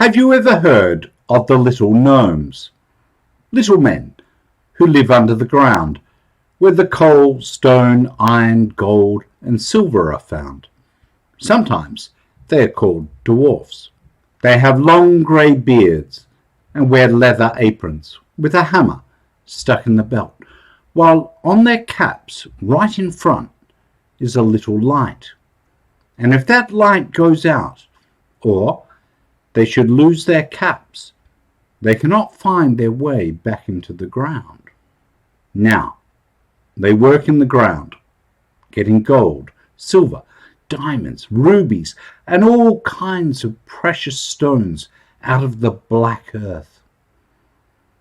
Have you ever heard of the little gnomes? Little men who live under the ground, where the coal, stone, iron, gold, and silver are found. Sometimes they are called dwarfs. They have long grey beards and wear leather aprons with a hammer stuck in the belt, while on their caps, right in front, is a little light. And if that light goes out, or they should lose their caps, they cannot find their way back into the ground. Now, they work in the ground, getting gold, silver, diamonds, rubies, and all kinds of precious stones out of the black earth.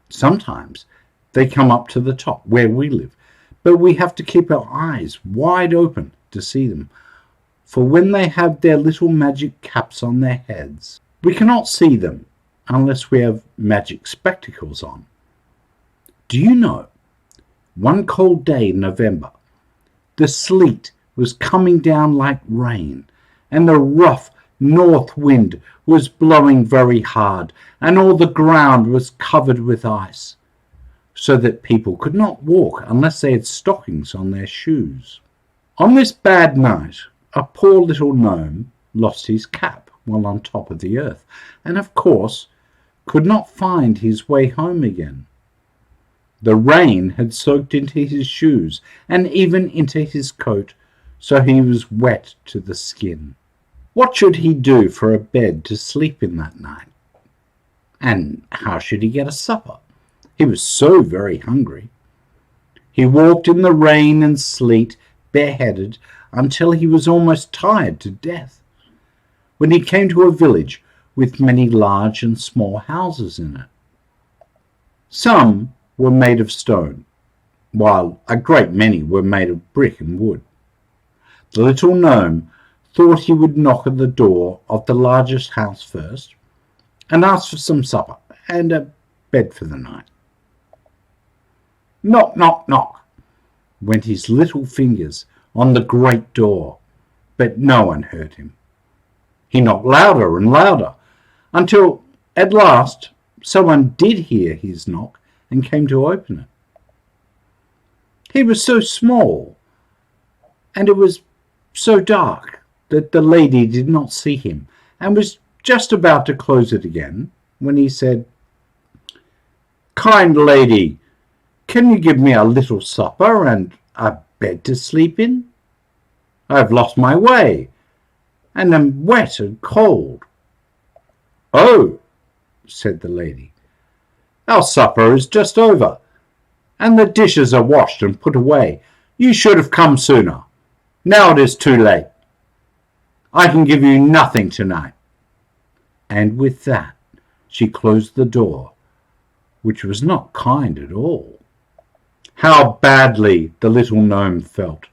Sometimes they come up to the top where we live, but we have to keep our eyes wide open to see them, for when they have their little magic caps on their heads, we cannot see them unless we have magic spectacles on. Do you know, one cold day in November, the sleet was coming down like rain, and the rough north wind was blowing very hard, and all the ground was covered with ice, so that people could not walk unless they had stockings on their shoes. On this bad night, a poor little gnome lost his cap while on top of the earth, and of course could not find his way home again. The rain had soaked into his shoes and even into his coat, so he was wet to the skin. What should he do for a bed to sleep in that night? And how should he get a supper? He was so very hungry. He walked in the rain and sleet, bareheaded, until he was almost tired to death, when he came to a village with many large and small houses in it. Some were made of stone, while a great many were made of brick and wood. The little gnome thought he would knock at the door of the largest house first, and ask for some supper and a bed for the night. Knock, knock, knock, went his little fingers on the great door, but no one heard him. He knocked louder and louder, until at last someone did hear his knock and came to open it. He was so small, and it was so dark that the lady did not see him, and was just about to close it again when he said, "Kind lady, can you give me a little supper and a bed to sleep in? I have lost my way, and am wet and cold." "Oh," said the lady, "our supper is just over, and the dishes are washed and put away. You should have come sooner. Now it is too late. I can give you nothing tonight." And with that she closed the door, which was not kind at all. How badly the little gnome felt.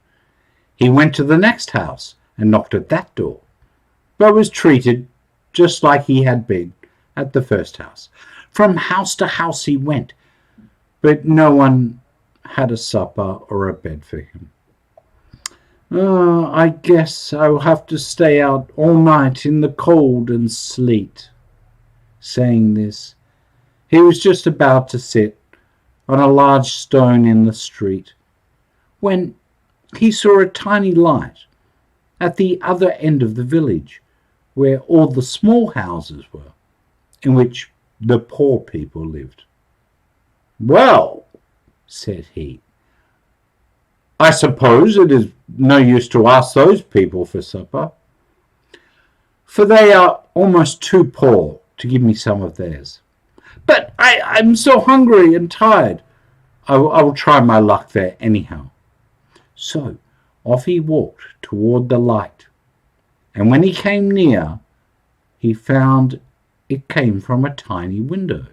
He went to the next house and knocked at that door, but was treated just like he had been at the first house. From house to house he went, but no one had a supper or a bed for him. "I guess I'll have to stay out all night in the cold and sleet." Saying this, he was just about to sit on a large stone in the street, when he saw a tiny light at the other end of the village, where all the small houses were, in which the poor people lived. "Well," said he, "I suppose it is no use to ask those people for supper, for they are almost too poor to give me some of theirs. But I'm so hungry and tired. I will try my luck there anyhow." So off he walked toward the light, and when he came near, he found it came from a tiny window.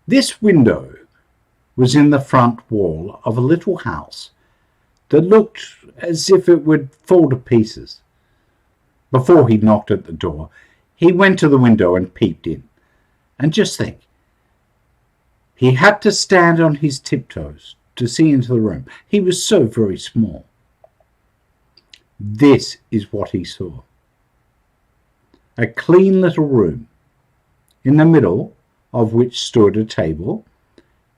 This window was in the front wall of a little house that looked as if it would fall to pieces. Before he knocked at the door, he went to the window and peeped in. And just think, he had to stand on his tiptoes to see into the room. He was so very small. This is what he saw. A clean little room in the middle of which stood a table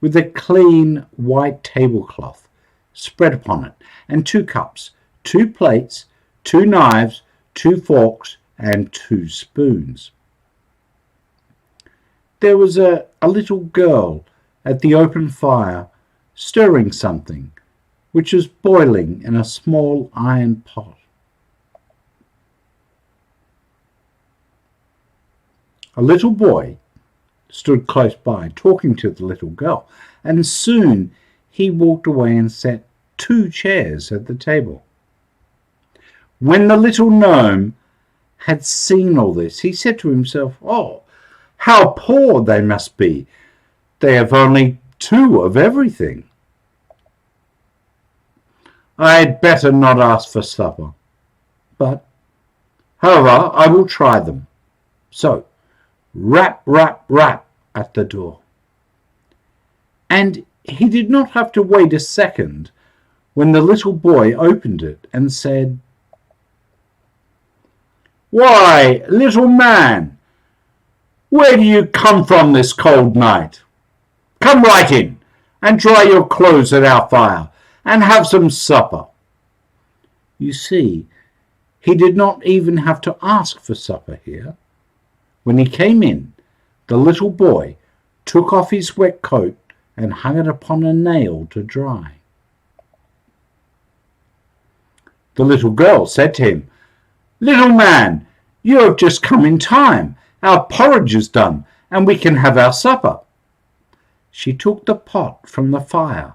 with a clean white tablecloth spread upon it, and 2 cups, 2 plates, 2 knives, 2 forks, and 2 spoons. There was a little girl at the open fire stirring something which was boiling in a small iron pot. A little boy stood close by talking to the little girl, and soon he walked away and set 2 chairs at the table. When the little gnome had seen all this, he said to himself, "Oh, how poor they must be! They have only 2 of everything. I'd better not ask for supper, but, however, I will try them." So, rap, rap, rap at the door. And he did not have to wait a second when the little boy opened it and said, "Why, little man, where do you come from this cold night? Come right in and dry your clothes at our fire and have some supper." You see, he did not even have to ask for supper here. When he came in, the little boy took off his wet coat and hung it upon a nail to dry. The little girl said to him, "Little man, you have just come in time. Our porridge is done, and we can have our supper." She took the pot from the fire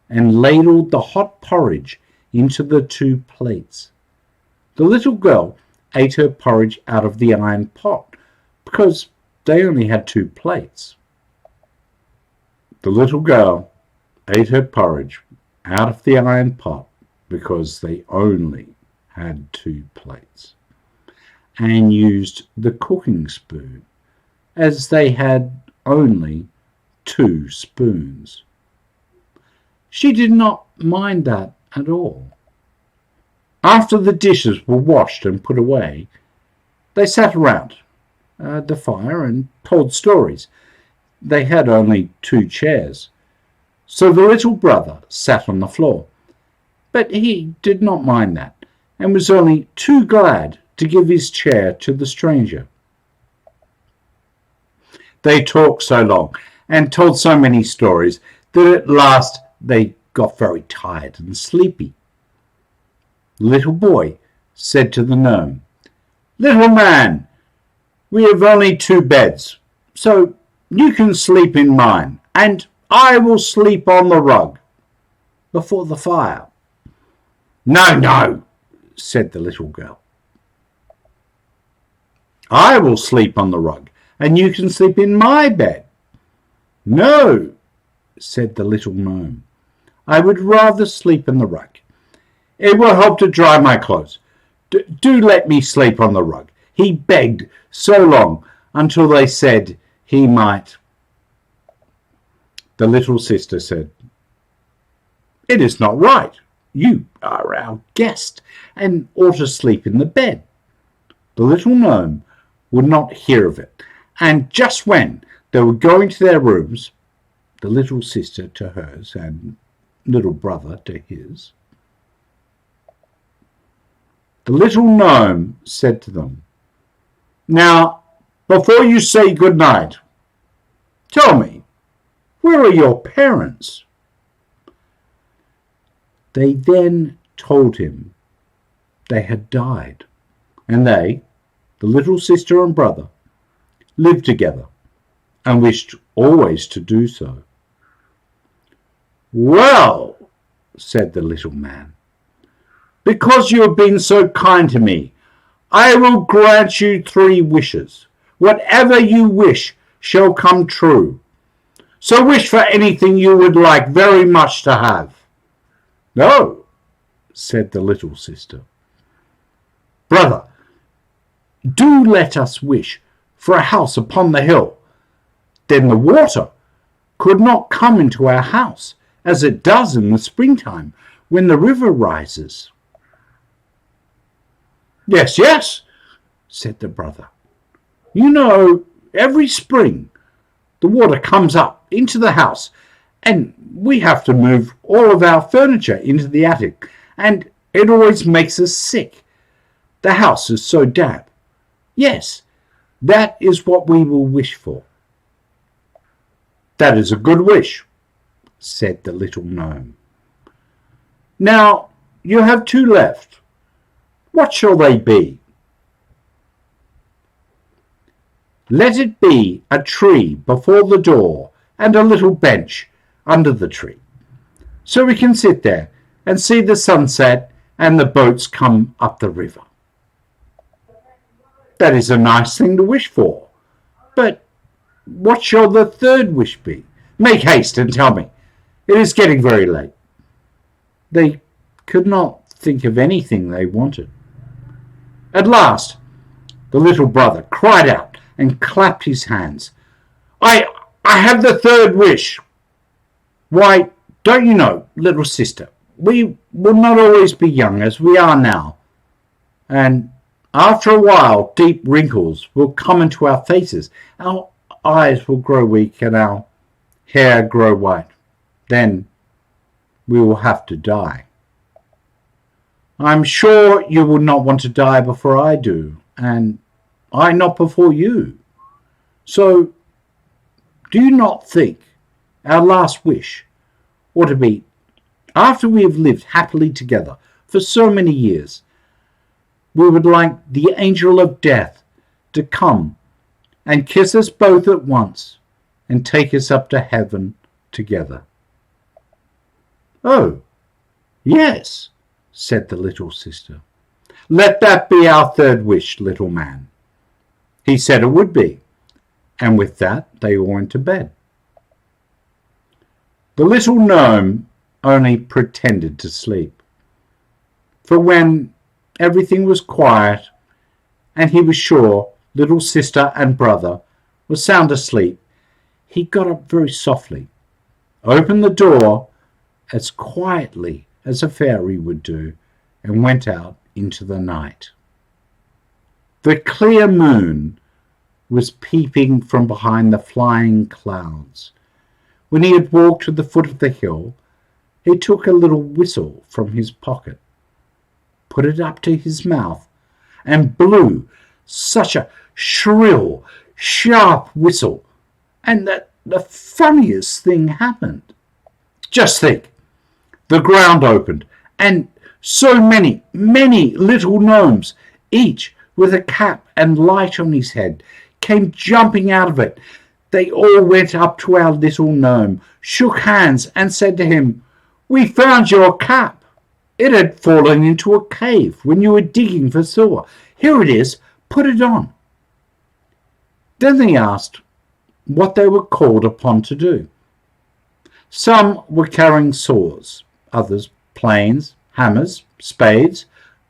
and ladled the hot porridge into the 2 plates. The little girl ate her porridge out of the iron pot, because they only had 2 plates. The little girl ate her porridge out of the iron pot because they only had 2 plates, and used the cooking spoon as they had only 2 spoons. She did not mind that at all. After the dishes were washed and put away, they sat around the fire and told stories. They had only 2 chairs, so the little brother sat on the floor, but he did not mind that, and was only too glad to give his chair to the stranger. They talked so long and told so many stories that at last they got very tired and sleepy. The little boy said to the gnome, "Little man, we have only 2 beds, so you can sleep in mine, and I will sleep on the rug before the fire." "No, no," said the little girl. "I will sleep on the rug, and you can sleep in my bed." "No," said the little gnome. "I would rather sleep on the rug. It will help to dry my clothes. Do let me sleep on the rug." He begged so long until they said he might. The little sister said, "It is not right. You are our guest and ought to sleep in the bed." The little gnome would not hear of it, and just when they were going to their rooms, the little sister to hers and little brother to his, the little gnome said to them, "Now, before you say good night, tell me, where are your parents?" They then told him they had died, and they, the little sister and brother, lived together and wished always to do so. "Well," said the little man, "because you have been so kind to me, I will grant you 3 wishes. Whatever you wish shall come true. So wish for anything you would like very much to have." "No," said the little sister. "Brother, do let us wish for a house upon the hill. Then the water could not come into our house, as it does in the springtime when the river rises." "Yes, yes," said the brother. "You know every spring the water comes up into the house, and we have to move all of our furniture into the attic, and it always makes us sick. The house is so damp. Yes, that is what we will wish for." "That is a good wish," said the little gnome. "Now you have 2 left. What shall they be?" "Let it be a tree before the door and a little bench under the tree, so we can sit there and see the sunset and the boats come up the river." "That is a nice thing to wish for. But what shall the 3rd wish be? Make haste and tell me. It is getting very late." They could not think of anything they wanted. At last the little brother cried out and clapped his hands. I have the 3rd wish." "Why, don't you know, little sister, we will not always be young as we are now, and after a while deep wrinkles will come into our faces, our eyes will grow weak, and our hair grow white. Then we will have to die. I'm sure you will not want to die before I do, and I not before you. So do you not think our last wish ought to be, after we have lived happily together for so many years, we would like the angel of death to come and kiss us both at once and take us up to heaven together?" "Oh, yes," said the little sister. "Let that be our 3rd wish, little man." He said it would be, and with that they all went to bed. The little gnome only pretended to sleep, for when everything was quiet and he was sure little sister and brother were sound asleep, he got up very softly, opened the door as quietly as a fairy would do, and went out into the night. The clear moon was peeping from behind the flying clouds. When he had walked to the foot of the hill, he took a little whistle from his pocket, put it up to his mouth, and blew such a shrill, sharp whistle, and the funniest thing happened. Just think, the ground opened, and so many little gnomes, each with a cap and light on his head, came jumping out of it. They all went up to our little gnome, shook hands, and said to him, "We found your cap. It had fallen into a cave when you were digging for silver. Here it is, put it on." Then they asked what they were called upon to do. Some were carrying saws, others planes, hammers, spades,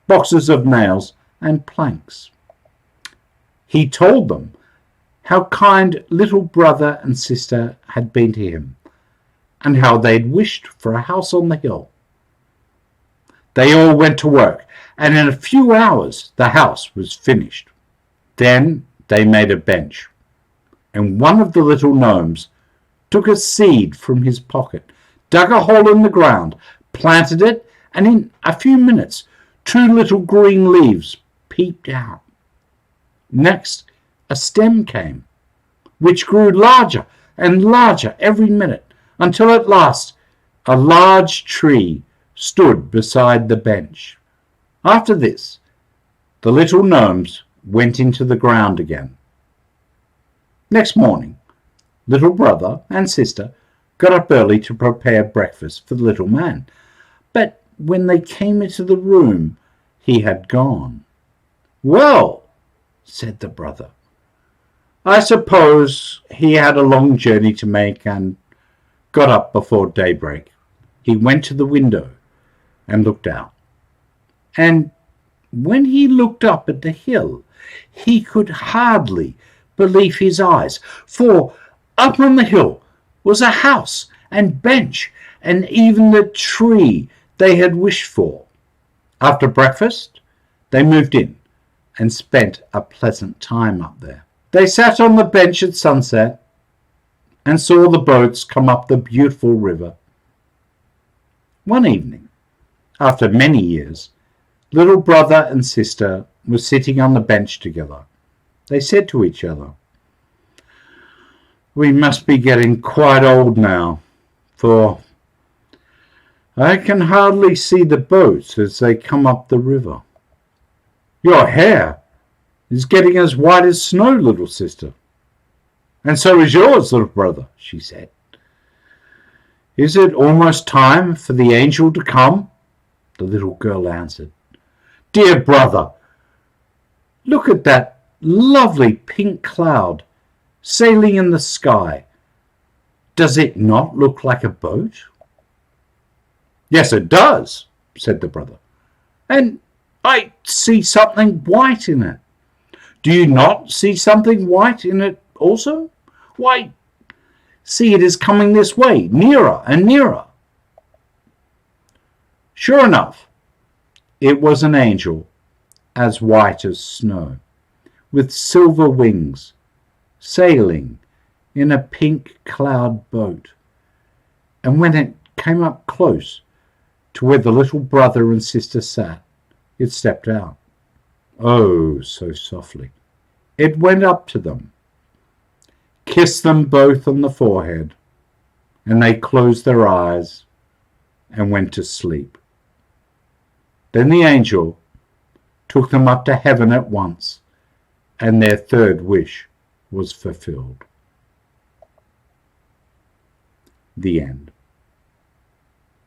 boxes of nails, and planks. He told them how kind little brother and sister had been to him, and how they'd wished for a house on the hill. They all went to work, and in a few hours the house was finished. Then they made a bench, and one of the little gnomes took a seed from his pocket, dug a hole in the ground, planted it, and in a few minutes 2 little green leaves peeped out. Next, a stem came, which grew larger and larger every minute, until at last a large tree stood beside the bench. After this, the little gnomes went into the ground again. Next morning, little brother and sister got up early to prepare breakfast for the little man, but when they came into the room, he had gone. "Well," said the brother, "I suppose he had a long journey to make and got up before daybreak." He went to the window and looked out, and when he looked up at the hill, he could hardly believe his eyes, for up on the hill was a house and bench and even the tree they had wished for. After breakfast, they moved in and spent a pleasant time up there. They sat on the bench at sunset and saw the boats come up the beautiful river. One evening, after many years, little brother and sister were sitting on the bench together. They said to each other, "We must be getting quite old now, for I can hardly see the boats as they come up the river." "Your hair is getting as white as snow, little sister." "And so is yours, little brother," she said. "Is it almost time for the angel to come?" the little girl answered. "Dear brother, look at that lovely pink cloud sailing in the sky. Does it not look like a boat?" "Yes, it does," said the brother. "And I see something white in it. Do you not see something white in it also? Why, see, it is coming this way, nearer and nearer." Sure enough, it was an angel, as white as snow, with silver wings, sailing in a pink cloud boat. And when it came up close to where the little brother and sister sat, it stepped out. Oh, so softly. It went up to them, kissed them both on the forehead, and they closed their eyes and went to sleep. Then the angel took them up to heaven at once, and their third wish was fulfilled. The end.